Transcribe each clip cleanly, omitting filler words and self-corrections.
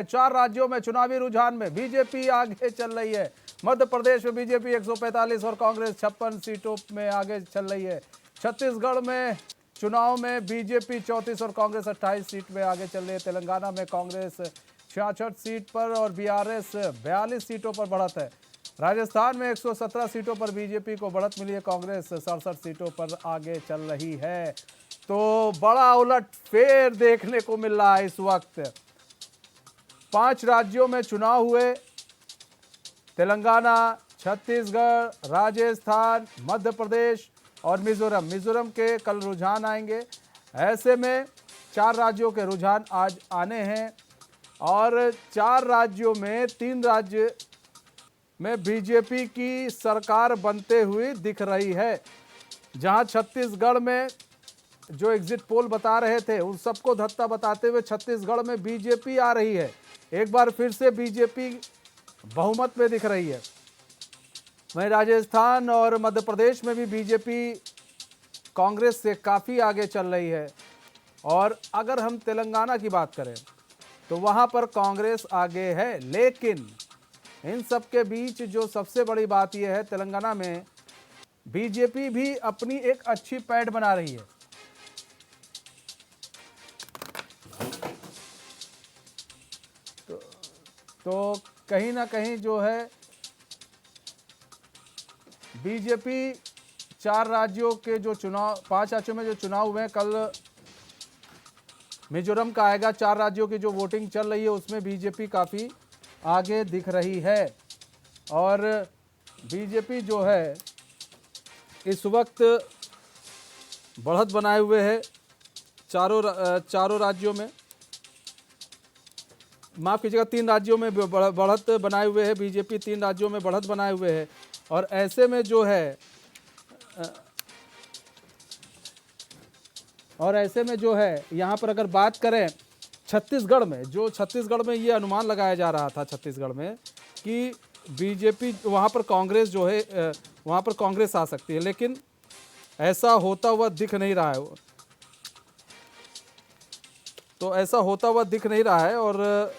चार राज्यों में चुनावी रुझान में बीजेपी आगे चल रही है। मध्य प्रदेश में बीजेपी 145 और कांग्रेस 56 सीटों में आगे चल रही है। छत्तीसगढ़ में चुनाव में बीजेपी 34 और कांग्रेस 28 सीट में आगे चल रही है। तेलंगाना में कांग्रेस 66 सीट पर और बीआरएस 42 सीटों पर बढ़त है। राजस्थान में 117 सीटों पर बीजेपी को बढ़त मिली है। कांग्रेस 67 सीटों पर आगे चल रही है। तो बड़ा उलटफेर देखने को मिल रहा है इस वक्त। 5 राज्यों में चुनाव हुए, तेलंगाना, छत्तीसगढ़, राजस्थान, मध्य प्रदेश और मिजोरम। मिजोरम के कल रुझान आएंगे। ऐसे में 4 राज्यों के रुझान आज आने हैं और 4 राज्यों में 3 राज्य में बीजेपी की सरकार बनते हुए दिख रही है। जहां छत्तीसगढ़ में जो एग्जिट पोल बता रहे थे उन सबको धत्ता बताते हुए छत्तीसगढ़ में बीजेपी आ रही है। एक बार फिर से बीजेपी बहुमत में दिख रही है। वहीं राजस्थान और मध्य प्रदेश में भी बीजेपी कांग्रेस से काफ़ी आगे चल रही है। और अगर हम तेलंगाना की बात करें तो वहां पर कांग्रेस आगे है, लेकिन इन सब के बीच जो सबसे बड़ी बात यह है, तेलंगाना में बीजेपी भी अपनी एक अच्छी पैठ बना रही है। तो कहीं ना कहीं जो है बीजेपी 4 राज्यों के जो चुनाव, 5 राज्यों में जो चुनाव हुए हैं, कल मिजोरम का आएगा। 4 राज्यों की जो वोटिंग चल रही है उसमें बीजेपी काफ़ी आगे दिख रही है। और बीजेपी जो है इस वक्त बढ़त बनाए हुए है चारों राज्यों में, माफ़ कीजिएगा 3 राज्यों में बढ़त बनाए हुए है। बीजेपी 3 राज्यों में बढ़त बनाए हुए है। और ऐसे में जो है यहाँ पर अगर बात करें छत्तीसगढ़ में ये अनुमान लगाया जा रहा था छत्तीसगढ़ में कि बीजेपी वहाँ पर कांग्रेस जो है वहाँ पर कांग्रेस आ सकती है, लेकिन ऐसा होता हुआ दिख नहीं रहा है। तो ऐसा होता हुआ दिख नहीं रहा है। और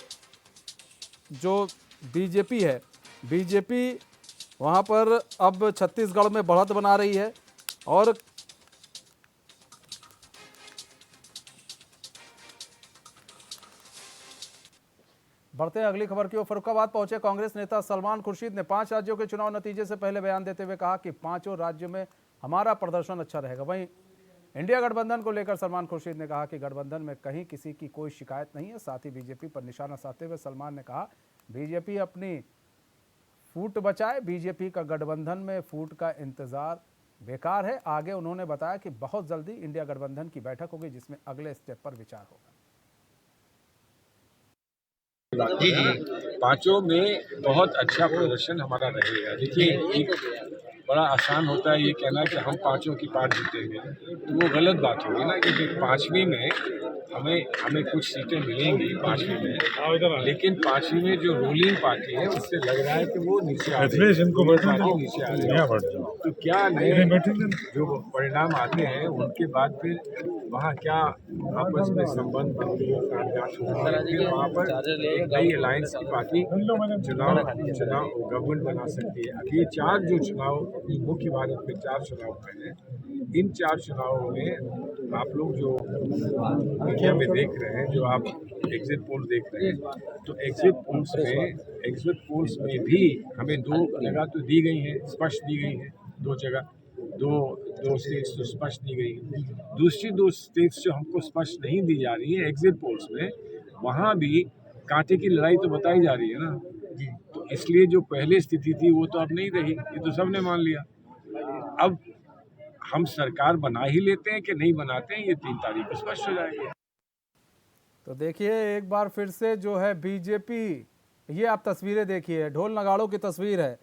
जो बीजेपी है, बीजेपी वहाँ पर अब छत्तीसगढ़ में बढ़त बना रही है। और बढ़ते हैं अगली खबर की ओर। फर्रुखाबाद पहुंचे कांग्रेस नेता सलमान खुर्शीद ने 5 राज्यों के चुनाव नतीजे से पहले बयान देते हुए कहा कि 5 राज्यों में हमारा प्रदर्शन अच्छा रहेगा। वहीं इंडिया गठबंधन को लेकर सलमान खुर्शीद ने कहा कि गठबंधन में कहीं किसी की कोई शिकायत नहीं है। साथ ही बीजेपी पर निशाना साधते हुए सलमान ने कहा बीजेपी अपनी फूट बचाए, बीजेपी का गठबंधन में फूट का इंतजार बेकार है। आगे उन्होंने बताया कि बहुत जल्दी इंडिया गठबंधन की बैठक होगी जिसमें अगले स्टेप पर विचार होगा। जी जी, 5 में बहुत अच्छा प्रदर्शन हमारा रहेगा। देखिए, एक बड़ा आसान होता है ये कहना कि हम 5 की पार जीतेंगे, तो वो गलत बात होगी ना। क्योंकि 5वीं में हमें कुछ सीटें मिलेंगी 5वीं में, लेकिन 5वीं में जो रूलिंग पार्टी है उससे लग रहा है कि वो नीचे आ रही है। तो क्या नए जो परिणाम आते हैं उनके बाद फिर वहाँ क्या आपस में संबंध बनते हैं, फिर वहाँ पर एक नई अलायंस की पार्टी चुनाव गवर्नमेंट बना सकती है। अब ये 4 जो चुनाव मुख्य भारत में 4 चुनाव हुए हैं, इन 4 चुनावों में आप लोग जो मीडिया में देख रहे हैं, जो आप एग्जिट पोल देख रहे हैं, तो एग्जिट पोल्स में भी हमें 2 जगह तो दी गई हैं, स्पष्ट दी गई हैं। 2 जगह दो स्टेट्स तो स्पष्ट दी गई हैं। दूसरी 2 स्टेट्स जो हमको स्पष्ट नहीं दी जा रही है एग्जिट पोल्स में, वहाँ भी कांटे की लड़ाई तो बताई जा रही है ना। तो इसलिए जो पहले स्थिति थी वो तो अब नहीं रही, ये तो सबने मान लिया। अब हम सरकार बना ही लेते हैं कि नहीं बनाते हैं, ये 3 तारीख को स्पष्ट हो जाएगा। तो देखिए एक बार फिर से जो है बीजेपी, ये आप तस्वीरें देखिए, ढोल नगाड़ों की तस्वीर है,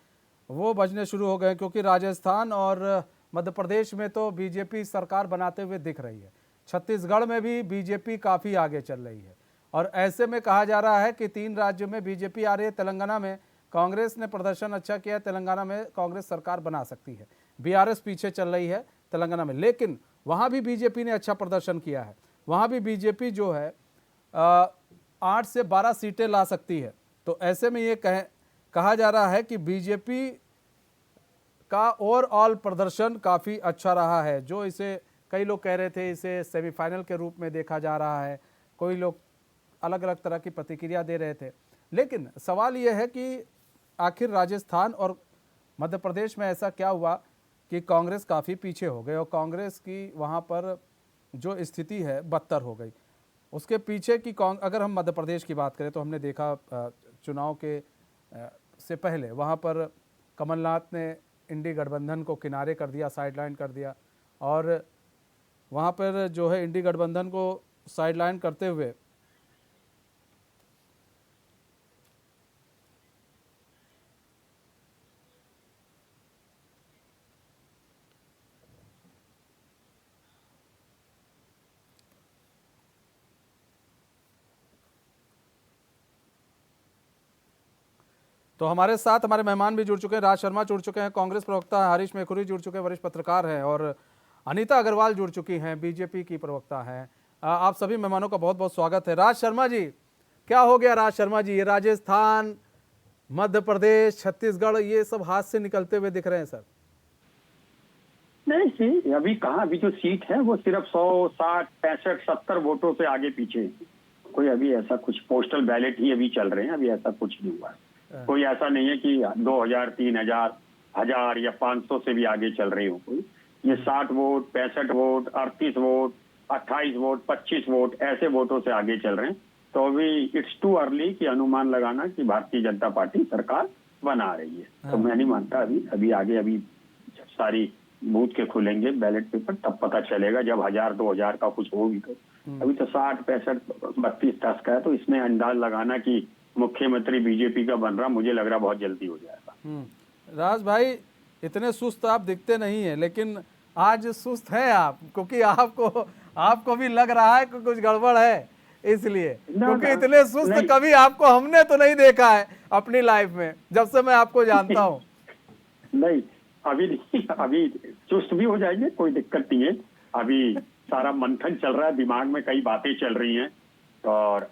वो बजने शुरू हो गए क्योंकि राजस्थान और मध्य प्रदेश में तो बीजेपी सरकार बनाते हुए दिख रही है। छत्तीसगढ़ में भी बीजेपी काफ़ी आगे चल रही है। और ऐसे में कहा जा रहा है कि 3 राज्यों में बीजेपी आ रही है। तेलंगाना में कांग्रेस ने प्रदर्शन अच्छा किया है, तेलंगाना में कांग्रेस सरकार बना सकती है। बीआरएस पीछे चल रही है तेलंगाना में, लेकिन वहाँ भी बीजेपी ने अच्छा प्रदर्शन किया है। वहाँ भी बीजेपी जो है 8 से 12 सीटें ला सकती है। तो ऐसे में ये कहा जा रहा है कि बीजेपी का ओवरऑल प्रदर्शन काफ़ी अच्छा रहा है। जो इसे कई लोग कह रहे थे इसे सेमीफाइनल के रूप में देखा जा रहा है, कोई लोग अलग अलग तरह की प्रतिक्रिया दे रहे थे। लेकिन सवाल यह है कि आखिर राजस्थान और मध्य प्रदेश में ऐसा क्या हुआ कि कांग्रेस काफ़ी पीछे हो गई और कांग्रेस की वहाँ पर जो स्थिति है बदतर हो गई। उसके पीछे की अगर हम मध्य प्रदेश की बात करें तो हमने देखा चुनाव के से पहले वहाँ पर कमलनाथ ने इंडी गठबंधन को किनारे कर दिया, साइडलाइन कर दिया, और वहाँ पर जो है इंडी गठबंधन को साइडलाइन करते हुए तो हमारे साथ हमारे मेहमान भी जुड़ चुके हैं। राज शर्मा जुड़ चुके हैं, कांग्रेस प्रवक्ता है, हरीश मेखुरी जुड़ चुके हैं, वरिष्ठ पत्रकार हैं, और अनीता अग्रवाल जुड़ चुकी हैं, बीजेपी की प्रवक्ता हैं। आप सभी मेहमानों का बहुत बहुत स्वागत है। राज शर्मा जी, क्या हो गया राज शर्मा जी, ये राजस्थान, मध्य प्रदेश, छत्तीसगढ़, ये सब हाथ से निकलते हुए दिख रहे हैं सर? नहीं, अभी कहाँ, अभी जो सीट है वो सिर्फ 100, 60, 65, 70 वोटों से आगे पीछे है। कोई अभी ऐसा कुछ पोस्टल बैलेट ही अभी चल रहे हैं, अभी ऐसा कुछ नहीं हुआ है। कोई ऐसा नहीं है कि 2000, 3000, 1000 या 500 से भी आगे चल रही हो कोई। ये 60 vote, 65 vote, 38 vote, 28 vote, 25 vote, ऐसे वोटों से आगे चल रहे हैं। तो अभी इट्स टू अर्ली कि अनुमान लगाना कि भारतीय जनता पार्टी सरकार बना रही है। तो मैं नहीं मानता अभी आगे, अभी जब सारी बूथ के खुलेंगे बैलेट पेपर तब पता चलेगा, जब 1000, 2000 का कुछ होगी। तो अभी तो 60, 65, 32 10 का है, तो इसमें अंदाज लगाना कि मुख्यमंत्री बीजेपी का बन रहा, मुझे लग रहा बहुत जल्दी हो जाएगा। राज भाई, इतने सुस्त आप दिखते नहीं है, लेकिन आज सुस्त है आप, क्योंकि आपको भी लग रहा है कि कुछ गड़बड़ है, इसलिए। क्योंकि इतने सुस्त कभी आपको हमने तो नहीं देखा है अपनी लाइफ में, जब से मैं आपको जानता हूँ। नहीं, अभी चुस्त भी हो जाएंगे, कोई दिक्कत नहीं है। अभी सारा मंथन चल रहा है, दिमाग में कई बातें चल रही हैं, और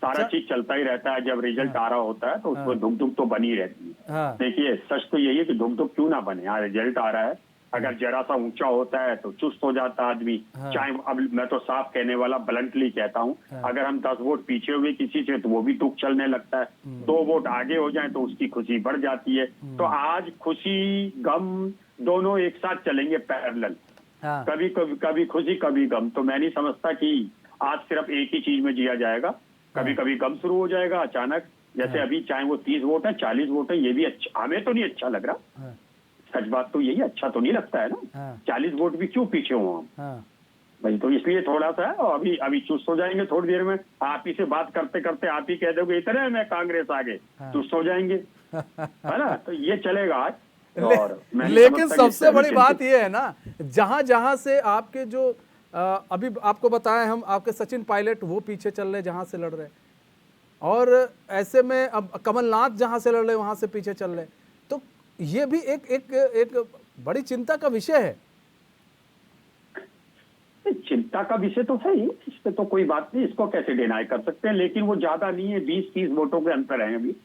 सारा चीज चलता ही रहता है। जब रिजल्ट आ रहा होता है तो उसमें धुक धुक तो बनी रहती है। देखिए, सच तो यही है कि धुक धुक क्यों ना बने, यहाँ रिजल्ट आ रहा है। अगर जरा सा ऊंचा होता है तो चुस्त हो जाता आदमी। चाहे अब मैं तो साफ कहने वाला, ब्लंटली कहता हूँ, अगर हम 10 वोट पीछे हुए किसी से तो वो भी दुख चलने लगता है। 2 वोट आगे हो जाए तो उसकी खुशी बढ़ जाती है। तो आज खुशी गम दोनों एक साथ चलेंगे पैरेलल। कभी खुशी कभी गम। तो मैं नहीं समझता कि आज सिर्फ एक ही चीज में जिया जाएगा। कभी कभी गम शुरू हो जाएगा अचानक, जैसे अभी चाहे वो 30 वोट है, 40 वोट है, ये भी अच्छा, हमें तो नहीं अच्छा लग रहा। सच बात तो यही, अच्छा तो नहीं लगता है ना। 40 वोट भी क्यों पीछे हो हम भाई। तो इसलिए थोड़ा सा, और अभी चुस्त हो जाएंगे थोड़ी देर में। आप ही से बात करते करते आप ही कह दोगे इतने में कांग्रेस आगे, चुस्त हो जाएंगे, है ना। तो ये चलेगा आज। और लेकिन सबसे बड़ी बात ये है ना, जहां जहां से आपके जो अभी आपको बताएं हम, आपके सचिन पायलट वो पीछे चल रहे जहां से लड़ रहे, और ऐसे में अब कमलनाथ जहां से लड़ रहे वहां से पीछे चल रहे। तो ये भी एक बड़ी चिंता का विषय है। चिंता का विषय तो है ही, इस पे तो कोई बात नहीं, इसको कैसे डिनाई कर सकते हैं। लेकिन वो ज्यादा नहीं है, 20-30 वोटों के अंतर है अभी।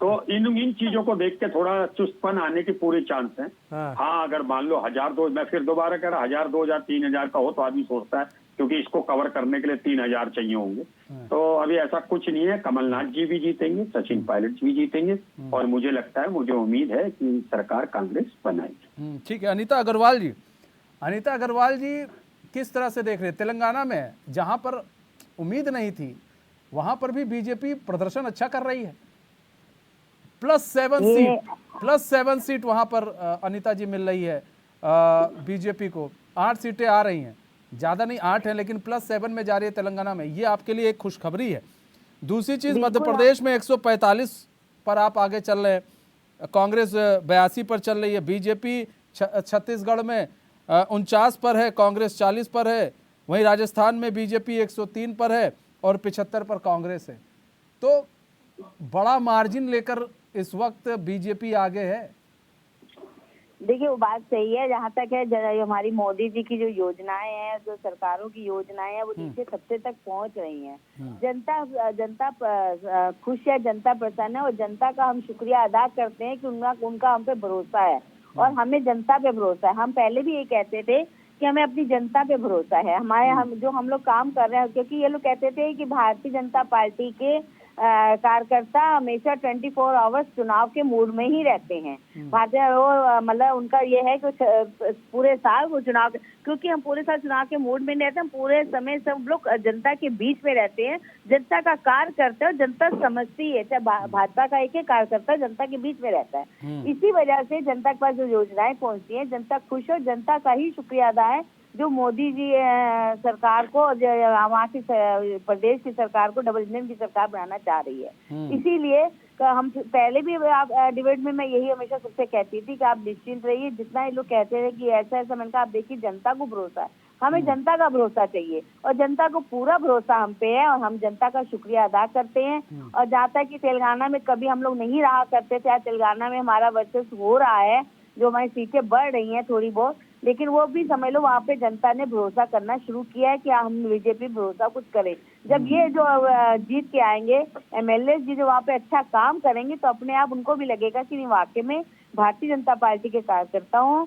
तो इन चीजों को देख के थोड़ा चुस्तपन आने की पूरी चांस है। हाँ, अगर मान लो 1000, 2, मैं फिर दोबारा कह रहा, 1000, 2000, 3000 का हो तो आदमी सोचता है, क्योंकि इसको कवर करने के लिए 3000 चाहिए होंगे। तो अभी ऐसा कुछ नहीं है। कमलनाथ जी भी जीतेंगे, सचिन पायलट भी जीतेंगे, और मुझे लगता है, मुझे उम्मीद है कि सरकार कांग्रेस बनाएगी। ठीक है। अनीता अग्रवाल जी किस तरह से देख रहे हैं? तेलंगाना में जहां पर उम्मीद नहीं थी, वहां पर भी बीजेपी प्रदर्शन अच्छा कर रही है। +7 सीट वहां पर अनीता जी मिल रही है बीजेपी को। 8 सीटें आ रही हैं, ज्यादा नहीं 8 है, लेकिन +7 में जा रही है तेलंगाना में। ये आपके लिए एक खुशखबरी है। दूसरी चीज, मध्य प्रदेश में 145 पर आप आगे चल रहे हैं, कांग्रेस 82 पर चल रही है, बीजेपी छत्तीसगढ़ में 49 पर है, कांग्रेस 40 पर है, वहीं राजस्थान में बीजेपी 103 पर है और 75 पर कांग्रेस है। तो बड़ा मार्जिन लेकर इस वक्त बीजेपी आगे है। देखिए वो बात सही है। जहाँ तक है हमारी मोदी जी की जो योजनाएं हैं, जो सरकारों की योजनाएं हैं, वो नीचे सबसे तक पहुंच रही हैं। जनता खुश है, जनता प्रसन्न है, और जनता का हम शुक्रिया अदा करते हैं कि उनका हम पे भरोसा है और हमें जनता पे भरोसा है। हम पहले भी ये कहते थे कि हमें अपनी जनता पे भरोसा है। हम लोग काम कर रहे हैं, क्योंकि ये लोग कहते थे कि भारतीय जनता पार्टी के कार्यकर्ता हमेशा 24 आवर्स चुनाव के मूड में ही रहते हैं। भारतीय मतलब उनका ये है कि पूरे साल वो चुनाव, क्योंकि हम पूरे साल चुनाव के मूड में नहीं रहते, हम पूरे समय सब लोग जनता के बीच में रहते हैं, जनता का कार्य करते हैं और जनता समझती है। चाहे भाजपा का एक कार्यकर्ता जनता के बीच में रहता है। इसी वजह से जनता के पास जो योजनाएं पहुंचती है, जनता खुश है, जनता का ही शुक्रिया अदा है जो मोदी जी सरकार को, वहाँ की प्रदेश की सरकार को डबल इंजन की सरकार बनाना चाह रही है। इसीलिए हम पहले भी आप डिबेट में मैं यही हमेशा सबसे कहती थी कि आप निश्चिंत रहिए। जितना ये लोग कहते हैं कि ऐसा ऐसा, मैंने कहा आप देखिए जनता को भरोसा है, हमें जनता का भरोसा चाहिए और जनता को पूरा भरोसा हम पे है और हम जनता का शुक्रिया अदा करते हैं। और जहाँ तक कि तेलंगाना में कभी हम लोग नहीं रहा करते थे, आज तेलंगाना में हमारा वर्चस्व हो रहा है, जो हमारी सीटें बढ़ रही हैं थोड़ी बहुत, लेकिन वो भी समझ लो वहाँ पे जनता ने भरोसा करना शुरू किया है कि हम बीजेपी भरोसा कुछ करें। जब ये जो जीत के आएंगे एमएलए जी जो वहाँ पे अच्छा काम करेंगे, तो अपने आप उनको भी लगेगा कि वाकई में भारतीय जनता पार्टी के कार्यकर्ता हों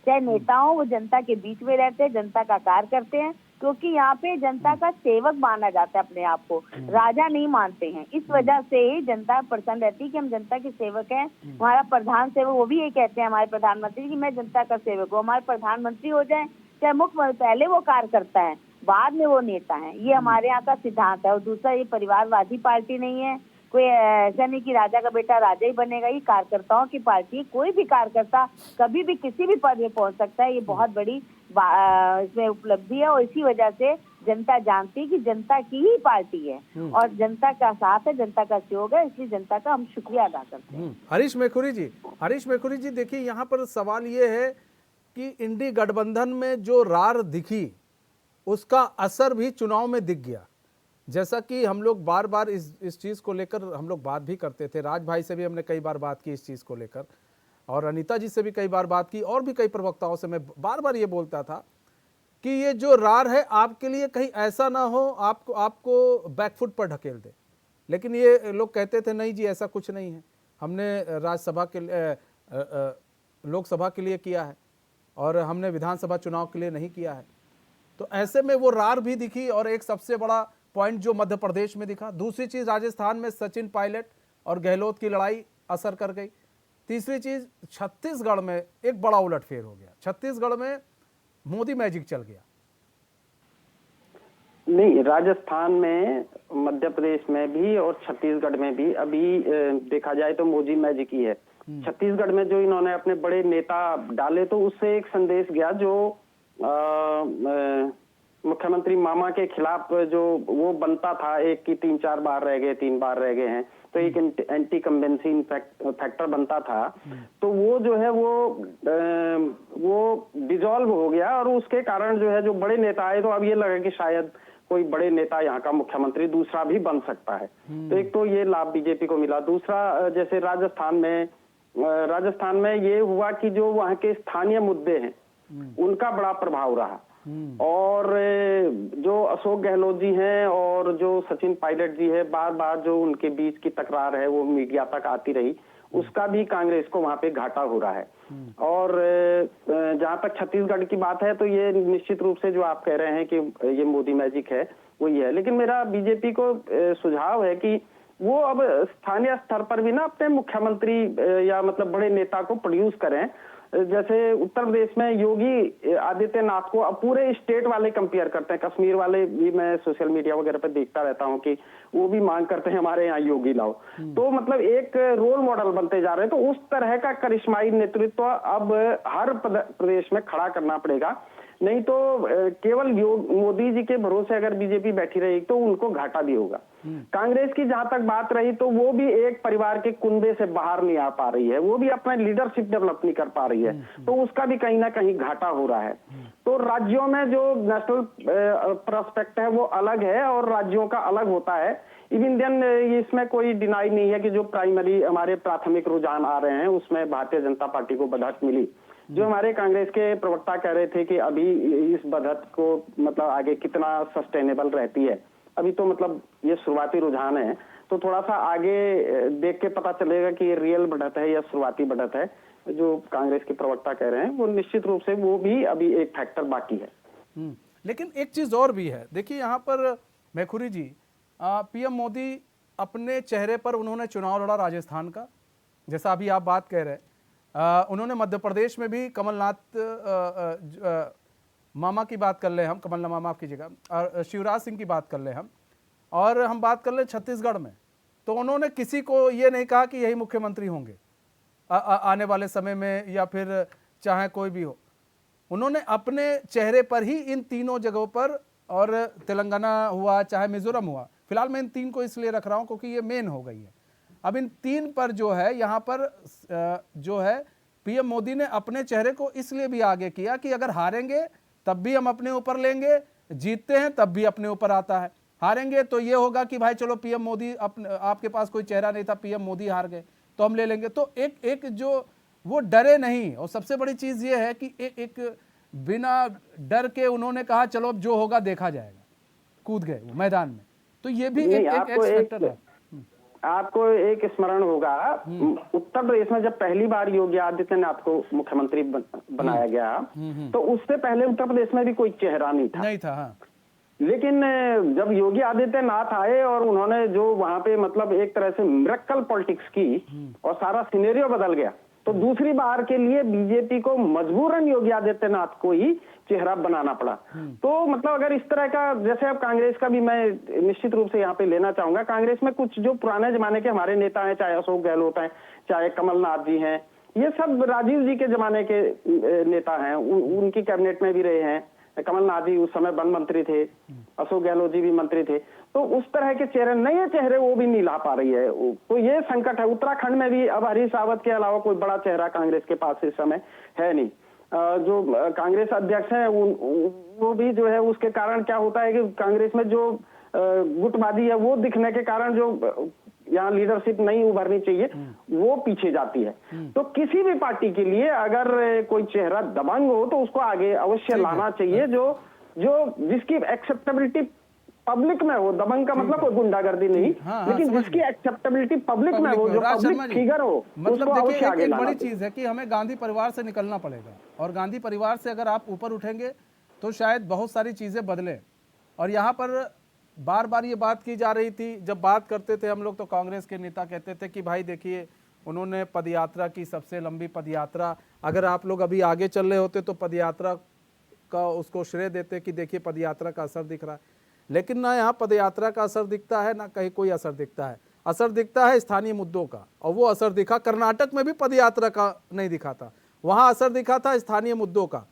चाहे नेता हो, वो जनता के बीच में रहते हैं, जनता का कार्य करते हैं, क्योंकि यहाँ पे जनता का सेवक माना जाता है अपने आप को, राजा नहीं मानते हैं। इस वजह से ही जनता प्रसन्न रहती है कि हम जनता के सेवक हैं। हमारा प्रधान सेवक, वो भी ये कहते हैं हमारे प्रधानमंत्री कि मैं जनता का सेवक हूँ। हमारे प्रधानमंत्री हो जाए चाहे मुख्यमंत्री, पहले वो कार्य करता है, बाद में वो नेता है। ये हमारे यहाँ का सिद्धांत है। और दूसरा, ये परिवारवादी पार्टी नहीं है। कोई ऐसा नहीं कि राजा का बेटा राजा ही बनेगा। ये कार्यकर्ताओं की पार्टी, कोई भी कार्यकर्ता कभी भी किसी भी पद में पहुंच सकता है। ये बहुत बड़ी इसमें उपलब्धि है और इसी वजह से जनता जानती है कि जनता की ही पार्टी है और जनता का साथ है, जनता का सहयोग है, इसलिए जनता का हम शुक्रिया अदा करते हैं। हरीश मेखुरी जी, देखिए यहाँ पर सवाल ये है कि इंडी गठबंधन में जो रार दिखी उसका असर भी चुनाव में दिख गया। जैसा कि हम लोग बार बार इस चीज़ को लेकर हम लोग बात भी करते थे, राज भाई से भी हमने कई बार बात की इस चीज़ को लेकर, और अनीता जी से भी कई बार बात की, और भी कई प्रवक्ताओं से मैं बार बार ये बोलता था कि ये जो रार है आपके लिए कहीं ऐसा ना हो आपको बैकफुट पर ढकेल दे। लेकिन ये लोग कहते थे नहीं जी ऐसा कुछ नहीं है, हमने राज्यसभा के लोकसभा के लिए किया है और हमने विधानसभा चुनाव के लिए नहीं किया है। तो ऐसे में वो रार भी दिखी और एक सबसे बड़ा पॉइंट जो मध्य प्रदेश में दिखा। दूसरी चीज, राजस्थान में सचिन पायलट और गहलोत की लड़ाई असर कर गई। तीसरी चीज, छत्तीसगढ़ में एक बड़ा उलटफेर हो गया, छत्तीसगढ़ में मोदी मैजिक चल गया। नहीं, राजस्थान में, मध्य प्रदेश में भी और छत्तीसगढ़ में भी अभी देखा जाए तो मोदी मैजिक ही है। छत्तीसगढ़ में जो इन्होंने अपने बड़े नेता डाले तो उससे एक संदेश गया जो मुख्यमंत्री मामा के खिलाफ जो वो बनता था, एक की 3-4 बार रह गए, 3 बार रह गए हैं, तो एक एंटी कन्वेंसिंग फैक्टर बनता था, तो वो जो है वो डिसॉल्व हो गया और उसके कारण जो है जो बड़े नेता आए, तो अब ये लगा कि शायद कोई बड़े नेता यहाँ का मुख्यमंत्री दूसरा भी बन सकता है। तो एक तो ये लाभ बीजेपी को मिला। दूसरा, जैसे राजस्थान में ये हुआ कि जो वहाँ के स्थानीय मुद्दे हैं उनका बड़ा प्रभाव रहा और जो अशोक गहलोत जी हैं और जो सचिन पायलट जी है, बार बार जो उनके बीच की तकरार है वो मीडिया तक आती रही, उसका भी कांग्रेस को वहां पे घाटा हो रहा है। और जहां तक छत्तीसगढ़ की बात है तो ये निश्चित रूप से जो आप कह रहे हैं कि ये मोदी मैजिक है वो ये है। लेकिन मेरा बीजेपी को सुझाव है कि वो अब स्थानीय स्तर पर भी ना अपने मुख्यमंत्री या मतलब बड़े नेता को प्रोड्यूस करें। जैसे उत्तर प्रदेश में योगी आदित्यनाथ को अब पूरे स्टेट वाले कंपेयर करते हैं, कश्मीर वाले भी मैं सोशल मीडिया वगैरह पर देखता रहता हूं कि वो भी मांग करते हैं हमारे यहाँ योगी लाओ। तो मतलब एक रोल मॉडल बनते जा रहे हैं। तो उस तरह का करिश्माई नेतृत्व अब हर प्रदेश में खड़ा करना पड़ेगा, नहीं तो केवल मोदी जी के भरोसे अगर बीजेपी बैठी रहेगी तो उनको घाटा भी होगा। कांग्रेस की जहां तक बात रही तो वो भी एक परिवार के कुंबे से बाहर नहीं आ पा रही है, वो भी अपना लीडरशिप डेवलप नहीं कर पा रही है, तो उसका भी कहीं ना कहीं घाटा हो रहा है। तो राज्यों में जो नेशनल प्रोस्पेक्ट है वो अलग है और राज्यों का अलग होता है। इवन देन इसमें कोई डिनाई नहीं है कि जो प्राइमरी हमारे प्राथमिक रुझान आ रहे हैं उसमें भारतीय जनता पार्टी को बढ़त मिली। जो हमारे कांग्रेस के प्रवक्ता कह रहे थे कि अभी इस बढ़त को मतलब आगे कितना सस्टेनेबल रहती है, अभी तो मतलब ये शुरुआती रुझान है, तो थोड़ा सा आगे देख के पता चलेगा कि ये रियल बढ़त है या शुरुआती बढ़त है। जो कांग्रेस के प्रवक्ता कह रहे हैं वो निश्चित रूप से वो भी अभी एक फैक्टर बाकी है। लेकिन एक चीज और भी है, देखिए यहाँ पर मैखुरी जी, पीएम मोदी अपने चेहरे पर उन्होंने चुनाव लड़ा राजस्थान का, जैसा अभी आप बात कह रहे हैं। उन्होंने मध्य प्रदेश में भी कमलनाथ मामा की बात कर ले हम, कमलनाथ मामा माफ कीजिएगा, और शिवराज सिंह की बात कर ले हम, और हम बात कर ले छत्तीसगढ़ में, तो उन्होंने किसी को ये नहीं कहा कि यही मुख्यमंत्री होंगे आने वाले समय में या फिर चाहे कोई भी हो। उन्होंने अपने चेहरे पर ही इन तीनों जगहों पर, और तेलंगाना हुआ चाहे मिजोरम हुआ, फिलहाल मैं इन तीन को इसलिए रख रहा हूं क्योंकि ये मेन हो गई है। अब इन तीन पर जो है यहाँ पर जो है पीएम मोदी ने अपने चेहरे को इसलिए भी आगे किया कि अगर हारेंगे तब भी हम अपने ऊपर लेंगे, जीतते हैं तब भी अपने ऊपर आता है। हारेंगे तो ये होगा कि भाई चलो पीएम मोदी, आपके पास कोई चेहरा नहीं था, पीएम मोदी हार गए तो हम ले लेंगे। तो एक जो वो डरे नहीं, और सबसे बड़ी चीज ये है कि एक बिना डर के उन्होंने कहा चलो अब जो होगा देखा जाएगा, कूद गए वो मैदान में। तो ये भी एक फैक्टर है। आपको एक स्मरण होगा, उत्तर प्रदेश में जब पहली बार योगी आदित्यनाथ को मुख्यमंत्री बनाया गया तो उससे पहले उत्तर प्रदेश में भी कोई चेहरा नहीं था। हाँ। लेकिन जब योगी आदित्यनाथ आए और उन्होंने जो वहां पे मतलब एक तरह से मिरेकल पॉलिटिक्स की और सारा सिनेरियो बदल गया, तो दूसरी बार के लिए बीजेपी को मजबूरन योगी आदित्यनाथ को ही चेहरा बनाना पड़ा। तो मतलब अगर इस तरह का, जैसे अब कांग्रेस का भी मैं निश्चित रूप से यहाँ पे लेना चाहूंगा, कांग्रेस में कुछ जो पुराने जमाने के हमारे नेता हैं, चाहे अशोक गहलोत हैं, चाहे कमलनाथ जी हैं, ये सब राजीव जी के जमाने के नेता हैं, उनकी कैबिनेट में भी रहे हैं। कमलनाथ जी उस समय वन मंत्री थे, अशोक गहलोत जी भी मंत्री थे, तो उस तरह के चेहरे, नए चेहरे वो भी नहीं ला पा रही है। तो ये संकट है। उत्तराखंड में भी अब हरीश रावत के अलावा कोई बड़ा चेहरा कांग्रेस के पास इस समय है नहीं। जो कांग्रेस अध्यक्ष है वो भी जो है, उसके कारण क्या होता है कि कांग्रेस में जो गुटबाजी है वो दिखने के कारण जो यहाँ लीडरशिप नहीं उभरनी चाहिए वो पीछे जाती है। तो किसी भी पार्टी के लिए अगर कोई चेहरा दबंग हो तो उसको आगे अवश्य लाना चाहिए, जो जिसकी एक्सेप्टेबिलिटी पब्लिक में हो। दबंग का मतलब कोई गुंडागर्दी नहीं, लेकिन जिसकी एक्सेप्टेबिलिटी पब्लिक में हो, जो पब्लिक फिगर हो, मतलब देखिए एक बड़ी चीज है कि हमें गांधी परिवार से निकलना पड़ेगा, और गांधी परिवार से अगर आप ऊपर उठेंगे तो शायद बहुत सारी चीजें बदलें। और यहाँ पर बार बार ये बात की जा रही थी, जब बात करते थे हम लोग तो कांग्रेस के नेता कहते थे कि भाई देखिए उन्होंने पदयात्रा की, सबसे लंबी पदयात्रा, अगर आप लोग अभी आगे चल रहे होते तो पदयात्रा का उसको श्रेय देते कि देखिए पदयात्रा का असर दिख रहा है। लेकिन ना यहाँ पदयात्रा का असर दिखता है, ना कहीं कोई असर दिखता है। असर दिखता है स्थानीय मुद्दों का, और वो असर दिखा कर्नाटक में भी पदयात्रा का नहीं दिखा था, वहाँ असर दिखा था स्थानीय मुद्दों का।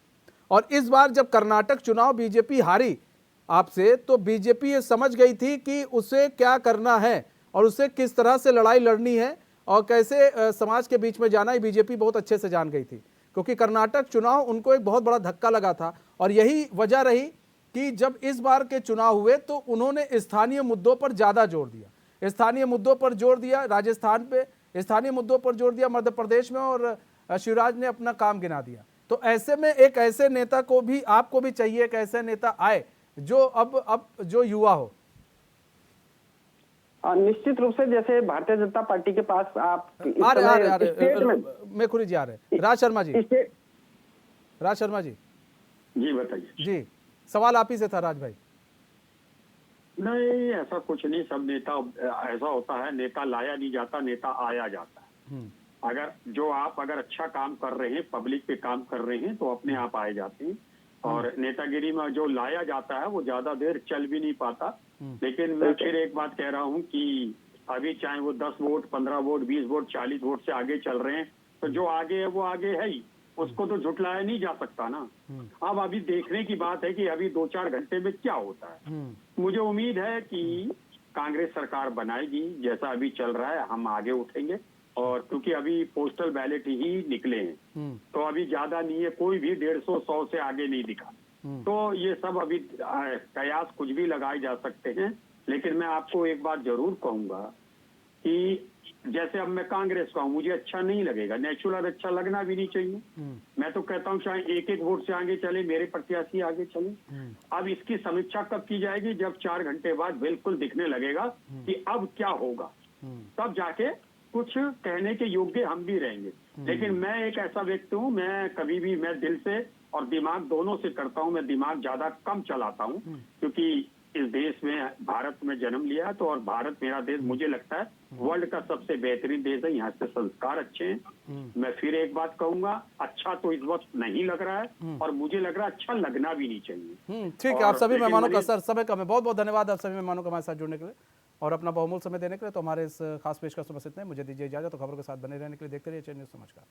और इस बार जब कर्नाटक चुनाव बीजेपी हारी आपसे, तो बीजेपी ये समझ गई थी कि उसे क्या करना है और उसे किस तरह से लड़ाई लड़नी है और कैसे समाज के बीच में जाना है, बीजेपी बहुत अच्छे से जान गई थी। क्योंकि कर्नाटक चुनाव उनको एक बहुत बड़ा धक्का लगा था, और यही वजह रही कि जब इस बार के चुनाव हुए तो उन्होंने स्थानीय मुद्दों पर ज़्यादा जोर दिया। स्थानीय मुद्दों पर जोर दिया, राजस्थान पे स्थानीय मुद्दों पर जोर दिया, मध्य प्रदेश में, और शिवराज ने अपना काम गिना दिया। तो ऐसे में एक ऐसे नेता को भी, आपको भी चाहिए एक ऐसे नेता आए जो अब जो युवा हो। निश्चित रूप से, जैसे भारतीय जनता पार्टी के पास आप मैखुरी जी आ रहे, राज शर्मा जी जी बताइए। जी सवाल आप ही से था राज भाई। नहीं, ऐसा कुछ नहीं। सब नेता ऐसा होता है, नेता लाया नहीं जाता, नेता आया जाता है। अगर अगर अच्छा काम कर रहे हैं, पब्लिक पे काम कर रहे हैं, तो अपने आप आए जाते हैं। और नेतागिरी में जो लाया जाता है वो ज्यादा देर चल भी नहीं पाता। लेकिन मैं फिर एक बात कह रहा हूँ कि अभी चाहे वो 10 वोट, 15 वोट, 20 वोट, 40 वोट से आगे चल रहे हैं, तो जो आगे है वो आगे है ही, उसको तो झुटलाया नहीं जा सकता ना। अब अभी देखने की बात है कि अभी 2-4 घंटे में क्या होता है। मुझे उम्मीद है कि कांग्रेस सरकार बनाएगी, जैसा अभी चल रहा है हम आगे उठेंगे। और क्योंकि अभी पोस्टल बैलेट ही निकले हैं तो अभी ज्यादा नहीं है, कोई भी 150-100 से आगे नहीं दिखा। तो ये सब अभी कयास कुछ भी लगाए जा सकते हैं। लेकिन मैं आपको एक बात जरूर कहूंगा कि जैसे अब मैं कांग्रेस का हूँ, मुझे अच्छा नहीं लगेगा, नेचुरल अच्छा लगना भी नहीं चाहिए। मैं तो कहता हूँ चाहे एक एक वोट से आगे चले, मेरे प्रत्याशी आगे चले। अब इसकी समीक्षा कब की जाएगी? जब 4 घंटे बाद बिल्कुल दिखने लगेगा कि अब क्या होगा, तब जाके कुछ कहने के योग्य हम भी रहेंगे। लेकिन मैं एक ऐसा व्यक्ति हूँ, मैं कभी भी मैं दिल से और दिमाग दोनों से करता हूँ। मैं दिमाग ज्यादा कम चलाता हूँ क्योंकि इस देश में, भारत में जन्म लिया तो, और भारत मेरा देश मुझे लगता है वर्ल्ड का सबसे बेहतरीन देश है। यहाँ से संस्कार अच्छे हैं। मैं फिर एक बात कहूंगा, अच्छा तो इस वक्त नहीं लग रहा है और मुझे लग रहा है अच्छा लगना भी नहीं चाहिए। ठीक है, आप सभी मेहमानों का सर समय कम है, बहुत बहुत धन्यवाद आप सभी मेहमानों को हमारे साथ जुड़ने के लिए और अपना बहुमूल्य समय देने के लिए। तो हमारे इस खास पेशकश में बस इतना ही। मुझे दीजिए इजाजत। तो खबरों के साथ बने रहने के लिए देखते रहिए चैनल न्यूज़। नमस्कार।